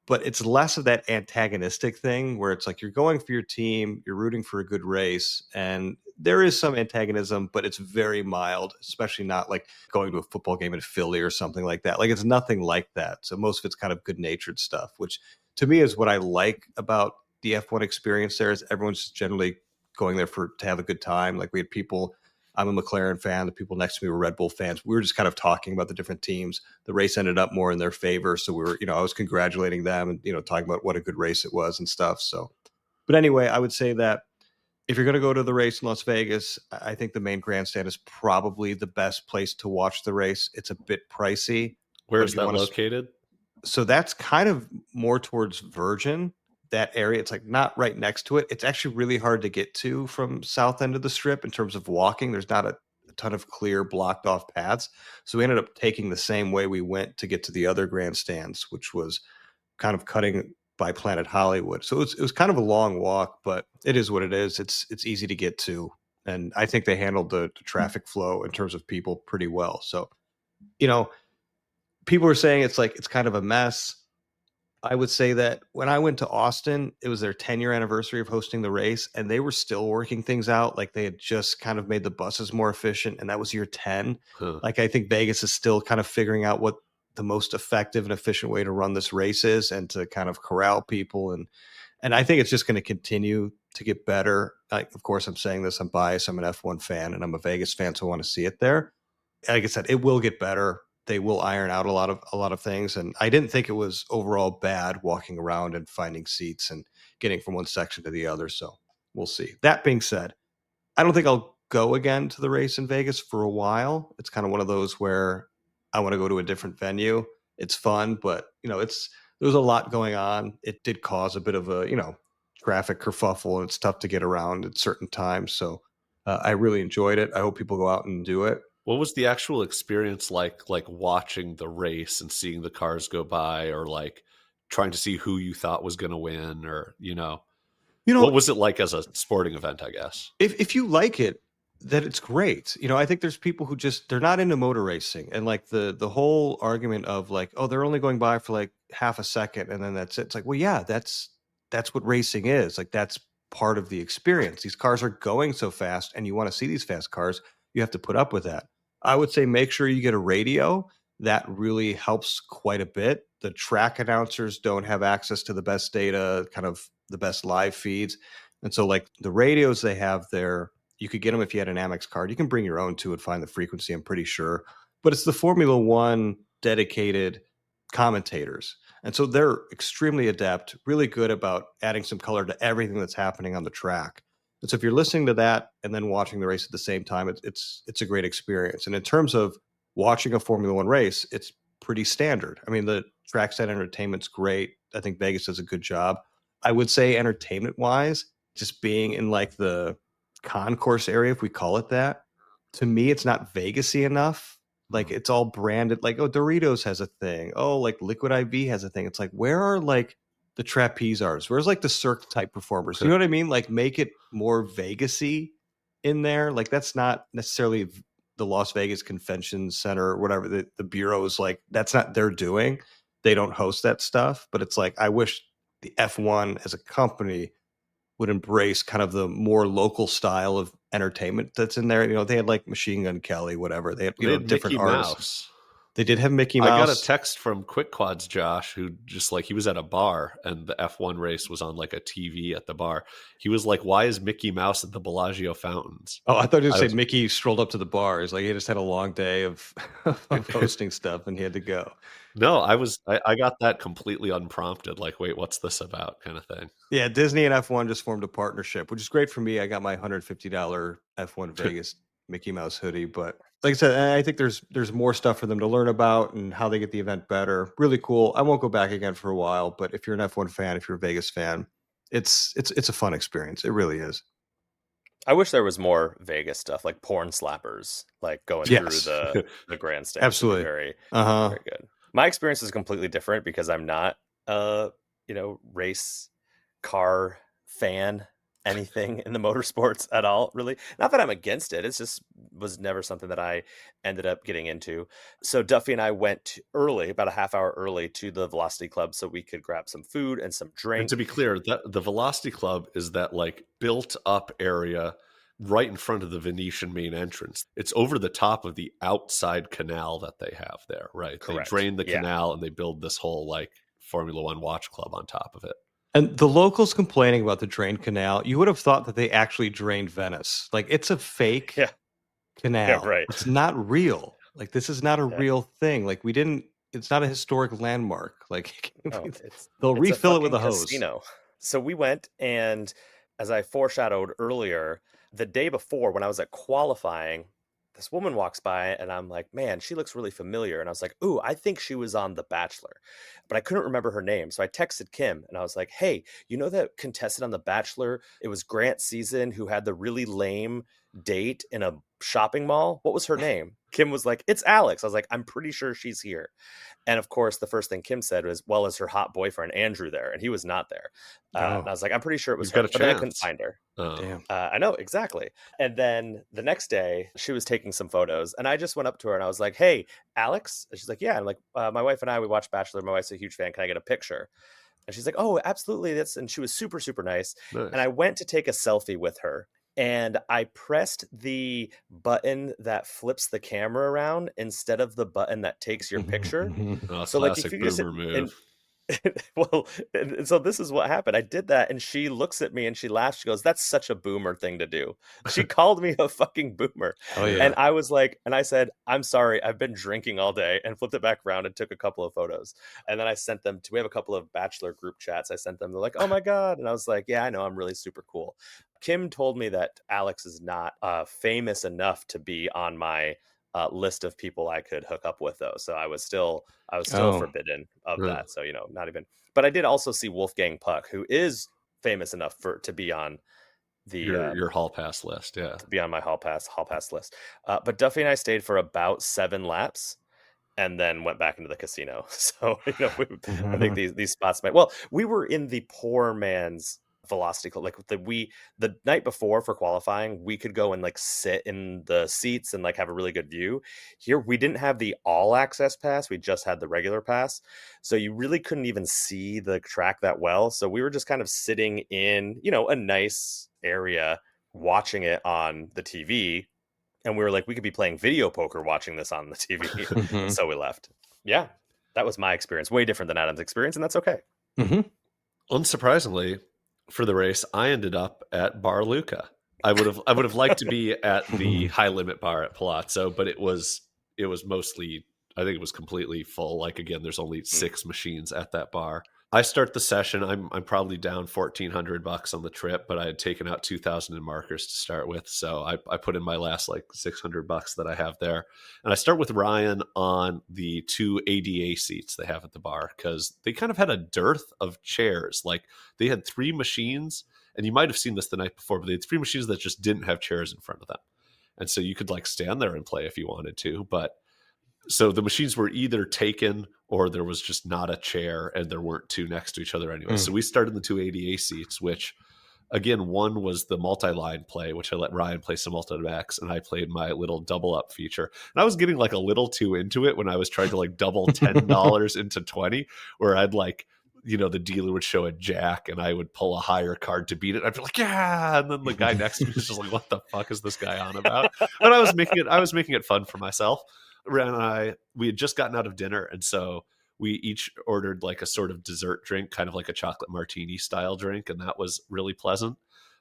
but it's less of that antagonistic thing where it's like you're going for your team, you're rooting for a good race, and there is some antagonism, but it's very mild, especially not like going to a football game in Philly or something like that. Like it's nothing like that. So most of it's kind of good natured stuff, which to me is what I like about the F1 experience there is everyone's just generally going there to have a good time. Like we had people, I'm a McLaren fan, the people next to me were Red Bull fans. We were just kind of talking about the different teams. The race ended up more in their favor. So we were, I was congratulating them and, talking about what a good race it was and stuff. So, but anyway, I would say that if you're going to go to the race in Las Vegas, I think the main grandstand is probably the best place to watch the race. It's a bit pricey. But Where's if you that want to, located? so that's kind of more towards Virgin, that area. It's like not right next to it. It's actually really hard to get to from south end of the strip in terms of walking. There's not a ton of clear blocked off paths. So we ended up taking the same way we went to get to the other grandstands, which was kind of cutting by Planet Hollywood. So it was kind of a long walk, but it is what it is. It's easy to get to. And I think they handled the traffic flow in terms of people pretty well. So, you know, people are saying it's kind of a mess. I would say that when I went to Austin, it was their 10-year anniversary of hosting the race, and they were still working things out. Like they had just kind of made the buses more efficient, and that was year 10. Huh. Like I think Vegas is still kind of figuring out what the most effective and efficient way to run this race is and to kind of corral people. And I think it's just going to continue to get better. Of course, I'm saying this, I'm biased. I'm an F1 fan and I'm a Vegas fan, so I want to see it there. Like I said, it will get better. They will iron out a lot of things, and I didn't think it was overall bad walking around and finding seats and getting from one section to the other. So we'll see. That being said, I don't think I'll go again to the race in Vegas for a while. It's kind of one of those where I want to go to a different venue. It's fun, but there's a lot going on. It did cause a bit of a traffic kerfuffle, and it's tough to get around at certain times. So I really enjoyed it. I hope people go out and do it. What was the actual experience like watching the race and seeing the cars go by, or like trying to see who you thought was going to win, or what was it like as a sporting event, I guess? If you like it, then it's great. I think there's people who they're not into motor racing, and like the whole argument of like, oh, they're only going by for like half a second and then that's it. It's like, well, yeah, that's what racing is. Like that's part of the experience. These cars are going so fast, and you want to see these fast cars, you have to put up with that. I would say make sure you get a radio. That really helps quite a bit. The track announcers don't have access to the best data, kind of the best live feeds. And so like the radios they have there, you could get them if you had an Amex card. You can bring your own too and find the frequency, I'm pretty sure. But it's the Formula One dedicated commentators. And so they're extremely adept, really good about adding some color to everything that's happening on the track. And so if you're listening to that and then watching the race at the same time, it's a great experience. And in terms of watching a Formula One race, it's pretty standard. I mean, the trackside entertainment's great. I think Vegas does a good job. I would say entertainment wise, just being in like the concourse area, if we call it that, to me, it's not Vegasy enough. Like it's all branded, like, oh, Doritos has a thing. Oh, like Liquid IV has a thing. It's like, where are like the trapeze artists? Where's like the Cirque type performers? You know what I mean? Like make it more Vegasy in there. Like that's not necessarily the Las Vegas Convention Center or whatever. The bureau is like, that's not their doing. They don't host that stuff. But it's like, I wish the F1 as a company would embrace kind of the more local style of entertainment that's in there. They had like Machine Gun Kelly, whatever. They had, They had different Mickey artists. Mouse. They did have Mickey I got a Mouse. text from Quick Quads Josh, who just like, he was at a bar and the F1 race was on like a TV at the bar. He was like, "Why is Mickey Mouse at the Bellagio fountains?" Oh, I thought you I said was, Mickey strolled up to the bar. He's like, he just had a long day of, of hosting stuff and he had to go. no, I got that completely unprompted. Like, wait, what's this about, kind of thing. Yeah, Disney and F1 just formed a partnership, which is great for me. I got my $150 F1 Vegas Mickey Mouse hoodie, but like I said, I think there's more stuff for them to learn about and how they get the event better. Really cool. I won't go back again for a while, but if you're an F1 fan, if you're a Vegas fan, it's a fun experience. It really is. I wish there was more Vegas stuff, like porn slappers, like going through Yes, the grandstands. absolutely. Very, Uh-huh. very good. My experience is completely different because I'm not race car fan, anything in the motorsports at all, really. Not that I'm against it. It's just was never something that I ended up getting into. So Duffy and I went early, about a half hour early, to the Velocity Club so we could grab some food and some drink. And to be clear, that the Velocity Club is that like built up area right in front of the Venetian main entrance. It's over the top of the outside canal that they have there, right? Correct. They drain the Yeah. canal and they build this whole like Formula One watch club on top of it. And the locals complaining about the drained canal, you would have thought that they actually drained Venice. Like, it's a fake canal. Yeah, right. It's not real. Like, this is not a real thing. Like, it's not a historic landmark. Like, they'll refill it with a hose. Casino. So we went, and as I foreshadowed earlier, the day before when I was at qualifying, this woman walks by and I'm like, man, she looks really familiar. And I was like, ooh, I think she was on The Bachelor, but I couldn't remember her name. So I texted Kim and I was like, hey, you know that contestant on The Bachelor? It was Grant Season who had the really lame date in a shopping mall. What was her name? Kim was like, it's Alex. I was like, I'm pretty sure she's here. And of course, the first thing Kim said was, well, is her hot boyfriend Andrew there? And he was not there. And I was like, I'm pretty sure it was her, but then I couldn't find her. Oh. Damn. I know, exactly. And then the next day, she was taking some photos, and I just went up to her and I was like, hey, Alex? And she's like, yeah. I'm like, my wife and I, we watch Bachelor. My wife's a huge fan. Can I get a picture? And she's like, oh, absolutely. And she was super, super nice. And I went to take a selfie with her. And I pressed the button that flips the camera around instead of the button that takes your picture. So like if you boomer move. Well, and so this is what happened. I did that, and she looks at me and she laughs. She goes, "That's such a boomer thing to do." She called me a fucking boomer. Oh, yeah. And I was like, and I said, "I'm sorry, I've been drinking all day," and flipped it back around and took a couple of photos. And then I sent them we have a couple of Bachelor group chats. I sent them. They're like, "Oh my God!" And I was like, "Yeah, I know. I'm really super cool." Kim told me that Alex is not famous enough to be on my list of people I could hook up with, though. So I was still forbidden of that. So, not even. But I did also see Wolfgang Puck, who is famous enough to be on the your hall pass list. Yeah, to be on my hall pass list. But Duffy and I stayed for about 7 laps. And then went back into the casino. So, I think these spots we were in the poor man's Velocity Club. Like the night before for qualifying, we could go and like sit in the seats and like have a really good view. Here, we didn't have the all access pass. We just had the regular pass. So you really couldn't even see the track that well. So we were just kind of sitting in, a nice area watching it on the TV. And we were like, we could be playing video poker watching this on the TV. So we left. Yeah, that was my experience. Way different than Adam's experience, and that's okay. Unsurprisingly, for the race, I ended up at Bar Luca. I would have liked to be at the high limit bar at Palazzo, but it was mostly, I think it was completely full. Like, again, there's only 6 machines at that bar. I start the session. I'm probably down $1,400 on the trip, but I had taken out 2,000 in markers to start with. So I put in my last like $600 that I have there. And I start with Ryan on the 2 ADA seats they have at the bar, because they kind of had a dearth of chairs. Like, they had 3 machines, and you might have seen this the night before, but they had 3 machines that just didn't have chairs in front of them. And so you could like stand there and play if you wanted to, but so the machines were either taken or there was just not a chair, and there weren't 2 next to each other anyway. So we started the 2 ADA seats, which again, one was the multi-line play, which I let Ryan play some multi-backs, and I played my little double up feature. And I was getting like a little too into it when I was trying to like double $10 into 20, where I'd like, the dealer would show a jack and I would pull a higher card to beat it. I'd be like, yeah. And then the guy next to me was just like, what the fuck is this guy on about? And I was making it fun for myself. Ryan and I, we had just gotten out of dinner, and so we each ordered like a sort of dessert drink, kind of like a chocolate martini style drink, and that was really pleasant.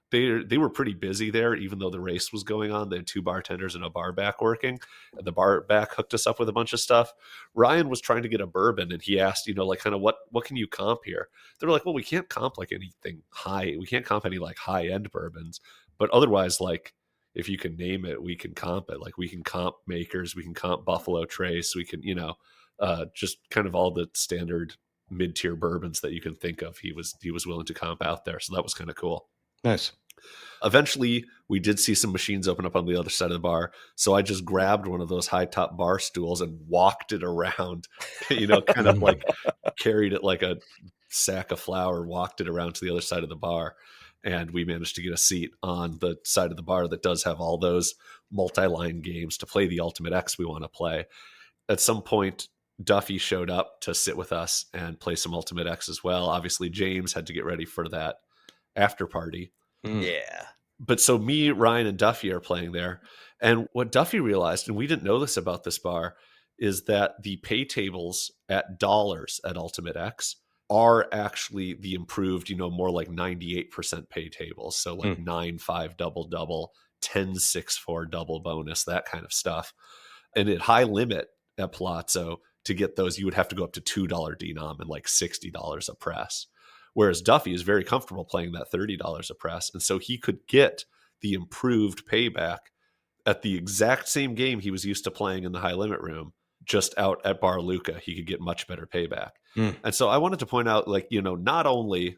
They were pretty busy there, even though the race was going on. They had 2 bartenders and a bar back working, and the bar back hooked us up with a bunch of stuff. Ryan was trying to get a bourbon, and he asked, like kind of what can you comp here? They were like, well, we can't comp like anything high. We can't comp any like high end bourbons, but otherwise, like if you can name it, we can comp it. Like we can comp Makers, we can comp Buffalo Trace, we can just kind of all the standard mid tier bourbons that you can think of. He was willing to comp out there, so that was kind of cool. Nice. Eventually, we did see some machines open up on the other side of the bar. So I just grabbed one of those high top bar stools and walked it around, kind of like carried it like a sack of flour, walked it around to the other side of the bar. And we managed to get a seat on the side of the bar that does have all those multi-line games to play the Ultimate X we want to play. At some point, Duffy showed up to sit with us and play some Ultimate X as well. Obviously, James had to get ready for that after party. Yeah. But so me, Ryan, and Duffy are playing there. And what Duffy realized, and we didn't know this about this bar, is that the pay tables at dollars at Ultimate X are actually the improved, more like 98% pay tables. So like 9-5 double, 10-6-4 double bonus, that kind of stuff. And at high limit at Palazzo, to get those, you would have to go up to $2 denom and like $60 a press. Whereas Duffy is very comfortable playing that $30 a press. And so he could get the improved payback at the exact same game he was used to playing in the high limit room, just out at Bar Luca. He could get much better payback. And so I wanted to point out, like, not only,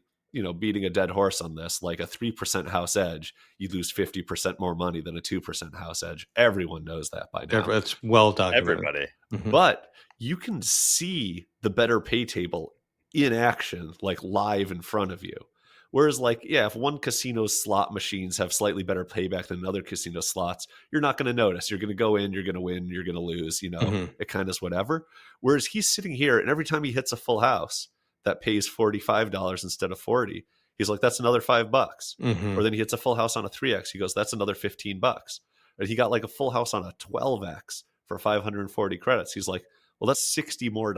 beating a dead horse on this, like a 3% house edge, you lose 50% more money than a 2% house edge. Everyone knows that by now. It's well documented. Everybody. But you can see the better pay table in action, like live in front of you. Whereas like, if one casino's slot machines have slightly better payback than another casino slots, you're not going to notice. You're going to go in, you're going to win, you're going to lose, it kind of is whatever. Whereas he's sitting here, and every time he hits a full house that pays $45 instead of 40, he's like, that's another $5. Or then he hits a full house on a 3X. He goes, that's another $15. And he got like a full house on a 12X for 540 credits. He's like, well, that's $60 more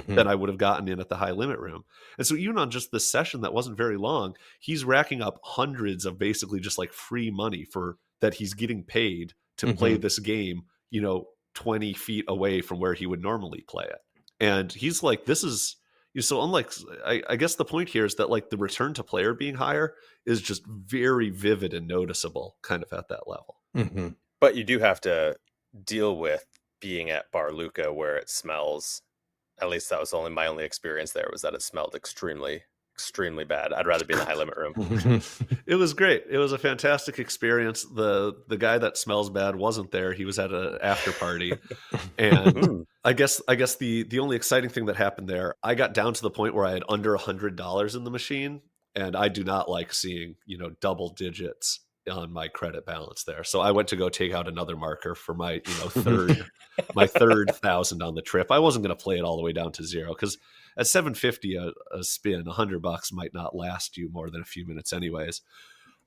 than I would have gotten in at the high limit room. And so even on just this session that wasn't very long, he's racking up hundreds of basically just like free money for that he's getting paid to play this game, 20 feet away from where he would normally play it. And he's like, this is, so unlike, I guess the point here is that like the return to player being higher is just very vivid and noticeable kind of at that level. But you do have to deal with being at Bar Luca where it smells. At least that was my only experience there, was that it smelled extremely, extremely bad. I'd rather be in the high limit room. It was great. It was a fantastic experience. The guy that smells bad wasn't there. He was at an after party. And I guess the only exciting thing that happened there, I got down to the point where I had under $100 in the machine. And I do not like seeing, double digits on my credit balance there. So I went to go take out another marker for my, third 1,000 on the trip. I wasn't going to play it all the way down to zero because at $750 a spin, $100 might not last you more than a few minutes anyways.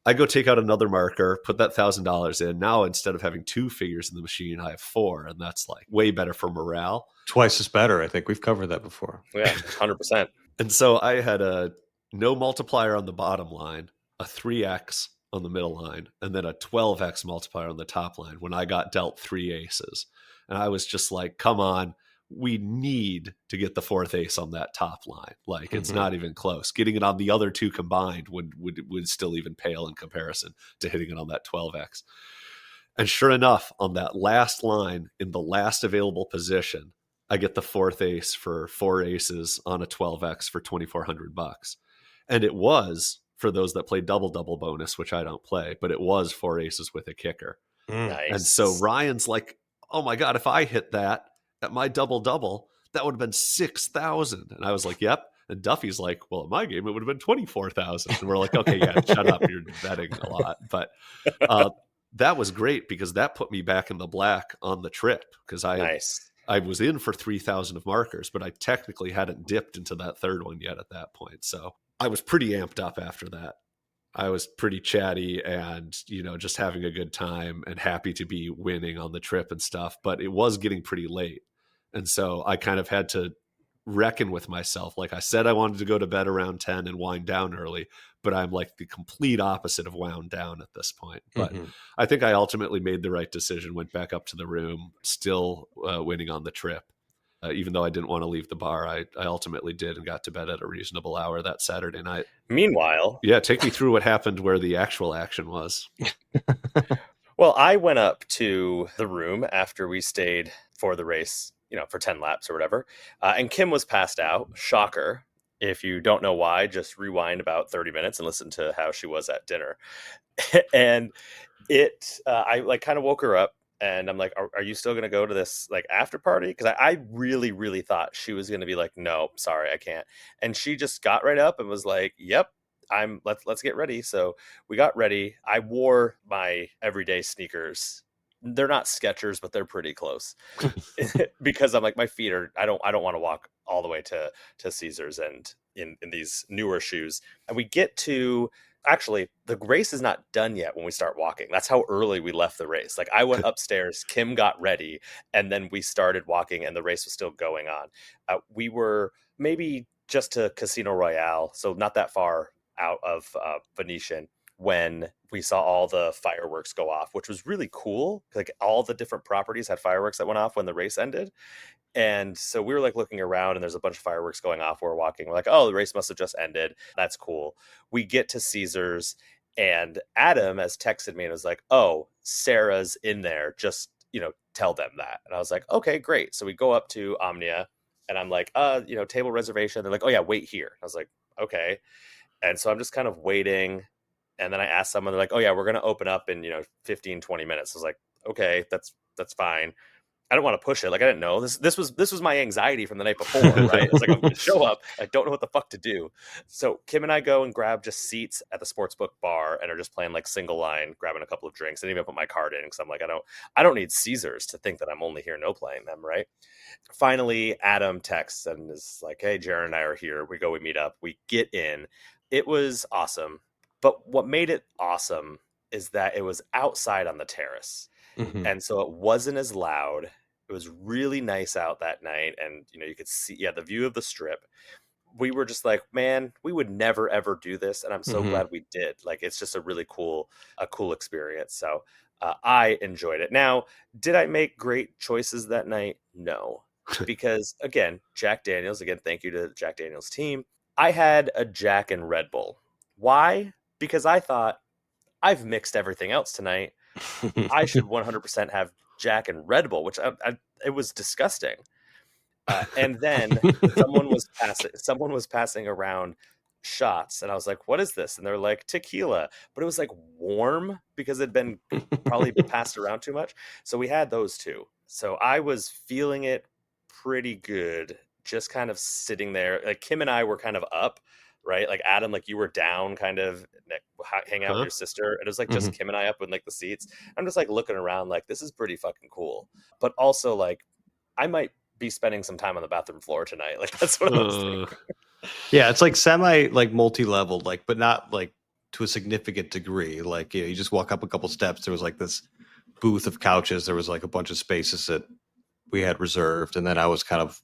I go take out another marker, put that $1,000 in. Now, instead of having 2 figures in the machine, I have 4. And that's like way better for morale. Twice as better. I think we've covered that before. Yeah, 100%. And so I had a no multiplier on the bottom line, a 3X on the middle line, and then a 12X multiplier on the top line when I got dealt 3 aces. And I was just like, come on, we need to get the 4th ace on that top line. Like it's not even close. Getting it on the other 2 combined would still even pale in comparison to hitting it on that 12X. And sure enough, on that last line in the last available position, I get the 4th ace for 4 aces on a 12X for $2,400. And it was, for those that play double bonus, which I don't play, but it was 4 aces with a kicker. Nice. And so Ryan's like, oh my God, if I hit that at my double, that would have been 6,000. And I was like, yep. And Duffy's like, well, in my game, it would have been 24,000. And we're like, okay, yeah, shut up. You're betting a lot. But that was great because that put me back in the black on the trip because I was in for 3,000 of markers, but I technically hadn't dipped into that third one yet at that point. So I was pretty amped up after that. I was pretty chatty and, just having a good time and happy to be winning on the trip and stuff. But it was getting pretty late. And so I kind of had to reckon with myself. Like I said, I wanted to go to bed around 10 and wind down early, but I'm like the complete opposite of wound down at this point. But I think I ultimately made the right decision, went back up to the room, still winning on the trip. Even though I didn't want to leave the bar, I ultimately did and got to bed at a reasonable hour that Saturday night. Meanwhile, yeah, take me through what happened where the actual action was. Well, I went up to the room after we stayed for the race, for 10 laps or whatever. And Kim was passed out. Shocker. If you don't know why, just rewind about 30 minutes and listen to how she was at dinner. And I like kind of woke her up. And I'm like, are you still going to go to this like after party? Because I really, really thought she was going to be like, no, sorry, I can't. And she just got right up and was like, yep, let's get ready. So we got ready. I wore my everyday sneakers. They're not Skechers, but they're pretty close because I'm like, my feet are, I don't want to walk all the way to Caesars and in these newer shoes. And we get to, actually, the race is not done yet when we start walking. That's how early we left the race. Like I went upstairs, Kim got ready, and then we started walking and the race was still going on. We were maybe just to Casino Royale, so not that far out of Venetian, when we saw all the fireworks go off, which was really cool. Like all the different properties had fireworks that went off when the race ended. And so we were like looking around and there's a bunch of fireworks going off. We're walking. We're like, oh, the race must have just ended. That's cool. We get to Caesars and Adam has texted me and was like, oh, Sarah's in there. Just, tell them that. And I was like, okay, great. So we go up to Omnia and I'm like, table reservation. They're like, oh yeah, wait here. I was like, okay. And so I'm just kind of waiting. And then I asked someone, they're like, oh yeah, we're going to open up in, 15, 20 minutes. I was like, okay, that's fine. I don't want to push it. Like, I didn't know this was my anxiety from the night before, right? It's like, I'm going to show up. I don't know what the fuck to do. So Kim and I go and grab just seats at the sportsbook bar and are just playing like single line, grabbing a couple of drinks. I didn't even put my card in because I'm like, I don't need Caesars to think that I'm only here no playing them, right? Finally, Adam texts and is like, hey, Jared and I are here. We meet up. We get in. It was awesome. But what made it awesome is that it was outside on the terrace. And so it wasn't as loud. It was really nice out that night. And, you could see, the view of the strip. We were just like, man, we would never, ever do this. And I'm so glad we did. Like, it's just a really cool experience. So I enjoyed it. Now, did I make great choices that night? No. Because, again, Jack Daniels, thank you to the Jack Daniels team. I had a Jack and Red Bull. Why? Because I thought, I've mixed everything else tonight. I should 100% have Jack and Red Bull, which it was disgusting. And then someone was passing around shots, and I was like, "What is this?" And they're like, "Tequila," but it was like warm because it'd been probably passed around too much. So we had those two. So I was feeling it pretty good, just kind of sitting there. Like Kim and I were kind of up. Right, like Adam, like you were down, kind of hanging out with your sister, and it was like just Kim and I up in like the seats. I'm just like looking around, like this is pretty fucking cool, but also like I might be spending some time on the bathroom floor tonight. Like that's what I was thinking. Yeah, it's like semi like multi-leveled, like but not like to a significant degree. Like you just walk up a couple steps. There was like this booth of couches. There was like a bunch of spaces that we had reserved, and then I was kind of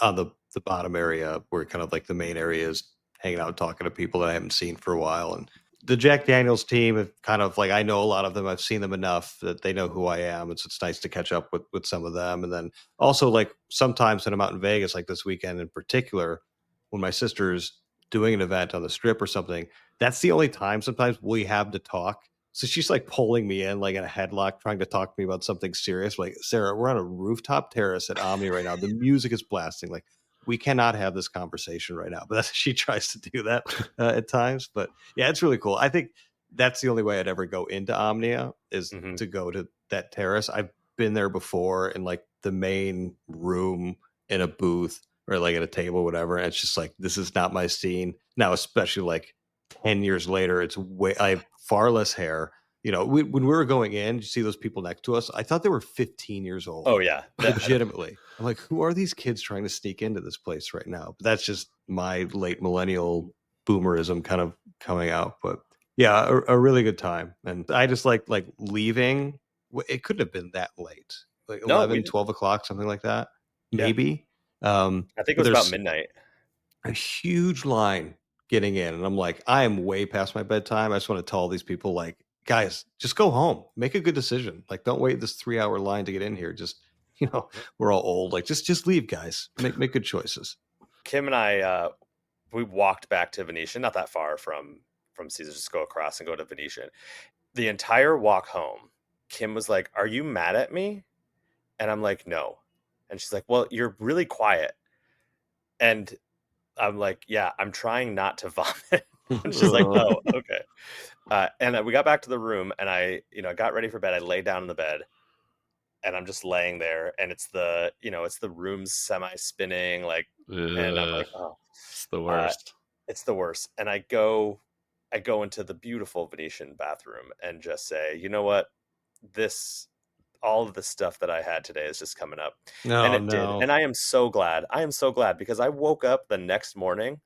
on the bottom area where kind of like the main area is hanging out, talking to people that I haven't seen for a while. And the Jack Daniels team have kind of like, I know a lot of them, I've seen them enough that they know who I am. And so it's nice to catch up with some of them. And then also like sometimes when I'm out in Vegas, like this weekend in particular, when my sister's doing an event on the strip or something, that's the only time sometimes we have to talk. So she's like pulling me in like in a headlock, trying to talk to me about something serious. Like, Sarah, we're on a rooftop terrace at Omnia right now. The music is blasting. Like, we cannot have this conversation right now. But she tries to do that at times. But yeah, it's really cool. I think that's the only way I'd ever go into Omnia is to go to that terrace. I've been there before in like the main room in a booth or like at a table, whatever. And it's just like, this is not my scene. Now, especially like 10 years later, I have far less hair. When we were going in, you see those people next to us. I thought they were 15 years old. Oh yeah, legitimately. I'm like, who are these kids trying to sneak into this place right now? But that's just my late millennial boomerism kind of coming out. But Yeah, a really good time. And I just like leaving. It couldn't have been that late, like No, we 11, didn't. 12 o'clock, something like that, Yeah, maybe. I think it But was about there's midnight. a huge line getting in, and I'm like, I am way past my bedtime. I just want to tell all these people, like, guys, just go home, make a good decision. Like, don't wait this 3 hour line to get in here. Just, we're all old. Like, just leave, guys. Make good choices. Kim and I, we walked back to Venetian, not that far from Caesars. Just go across and go to Venetian. The entire walk home, Kim was like, "Are you mad at me?" And I'm like, "No." And she's like, "Well, you're really quiet." And I'm like, "Yeah, I'm trying not to vomit." And she's like, "Oh, okay." And we got back to the room, and I got ready for bed. I lay down in the bed, and I'm just laying there, and it's the room's semi-spinning, like, and I'm like, "Oh, it's the uh, worst." it's the worst." And I go into the beautiful Venetian bathroom and just say, "You know what? All of the stuff that I had today is just coming up." And No, it did. no. And I am so glad. I am so glad, because I woke up the next morning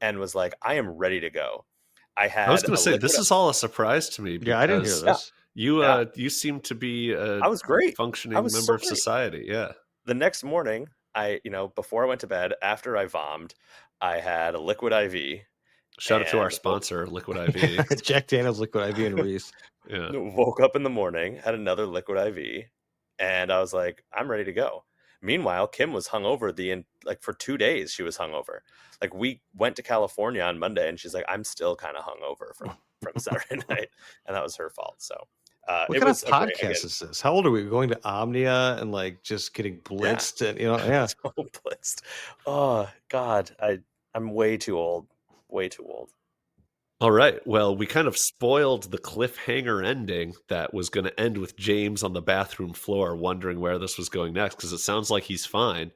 and was like, I am ready to go. I I was had going a to say, liquid. this is all a surprise to me Yeah, I didn't hear because Yeah, this. yeah. you seem to be a I was great. I functioning was member so of great. society. Yeah. The next morning, before I went to bed, after I vommed, I had a liquid IV Shout out to our and sponsor, Liquid IV. Jack Daniels, Liquid IV, and Reese. Yeah. woke up in the morning, had another liquid IV, and I was like, I'm ready to go. Meanwhile, Kim was hungover for 2 days. She was hungover. Like, we went to California on Monday, and she's like, I'm still kind of hungover from Saturday night, and that was her fault. So What it kind of was a great podcast again. is this? How old are we? Going to Omnia and like just getting Yeah, blitzed and yeah. so blitzed. Oh God, I'm way too old. Way too old. All right. Well, we kind of spoiled the cliffhanger ending that was going to end with James on the bathroom floor wondering where this was going next, because it sounds like he's fine.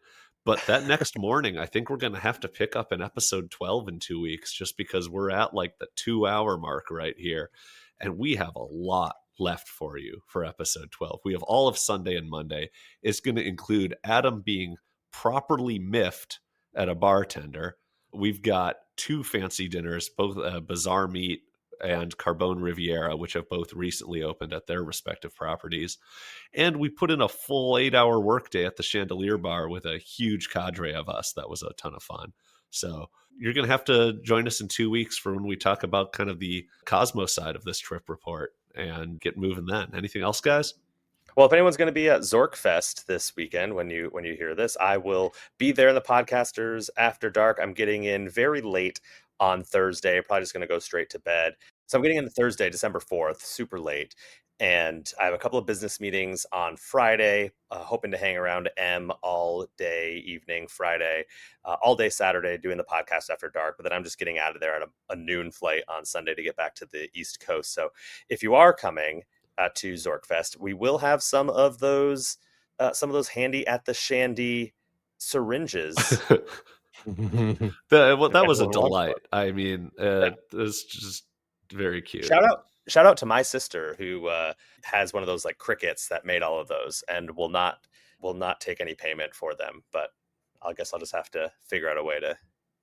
But that next morning, I think we're going to have to pick up an episode 12 in 2 weeks, just because we're at like the 2 hour mark right here. And we have a lot left for you for episode 12. We have all of Sunday and Monday. It's going to include Adam being properly miffed at a bartender. We've got 2 fancy dinners, both Bazaar Meat and Carbone Riviera, which have both recently opened at their respective properties. And we put in a full 8-hour workday at the Chandelier Bar with a huge cadre of us. That was a ton of fun. So you're going to have to join us in 2 weeks for when we talk about kind of the Cosmo side of this trip report and get moving then. Anything else, guys? Well, if anyone's going to be at Zorkfest this weekend, when you hear this, I will be there in the Podcasters After Dark. I'm getting in very late on Thursday. Probably just going to go straight to bed. So I'm getting in Thursday, December 4th, super late. And I have a couple of business meetings on Friday, hoping to hang around M all day, evening Friday, all day Saturday, doing the Podcast After Dark. But then I'm just getting out of there at a noon flight on Sunday to get back to the East Coast. So if you are coming to Zorkfest, we will have some of those handy at the shandy syringes. That was a delight. I mean, it's just very cute. Shout out to my sister, who has one of those like crickets that made all of those, and will not take any payment for them. But I guess I'll just have to figure out a way to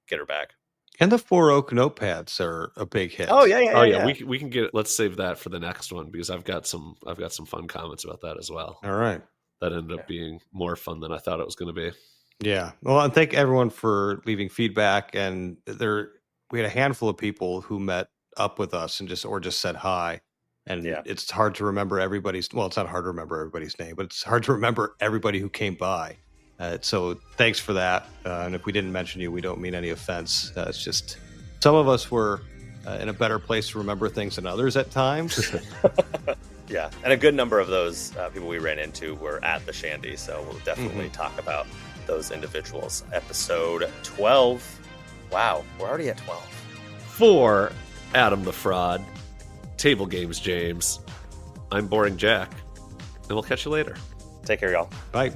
get her back. And the 4 Oak notepads are a big hit. Oh yeah. We can get. Let's save that for the next one, because I've got some fun comments about that as well. All right. That ended up being more fun than I thought it was going to be. Yeah. Well, and thank everyone for leaving feedback. And we had a handful of people who met up with us and just said hi. And it's hard to remember it's not hard to remember everybody's name, but it's hard to remember everybody who came by. So thanks for that. And if we didn't mention you, we don't mean any offense. It's just some of us were in a better place to remember things than others at times. Yeah, and a good number of those people we ran into were at the Shandy, so we'll definitely talk about those individuals. Episode 12. Wow, we're already at 12. For Adam the Fraud, Table Games James, I'm Boring Jack, and we'll catch you later. Take care, y'all. Bye.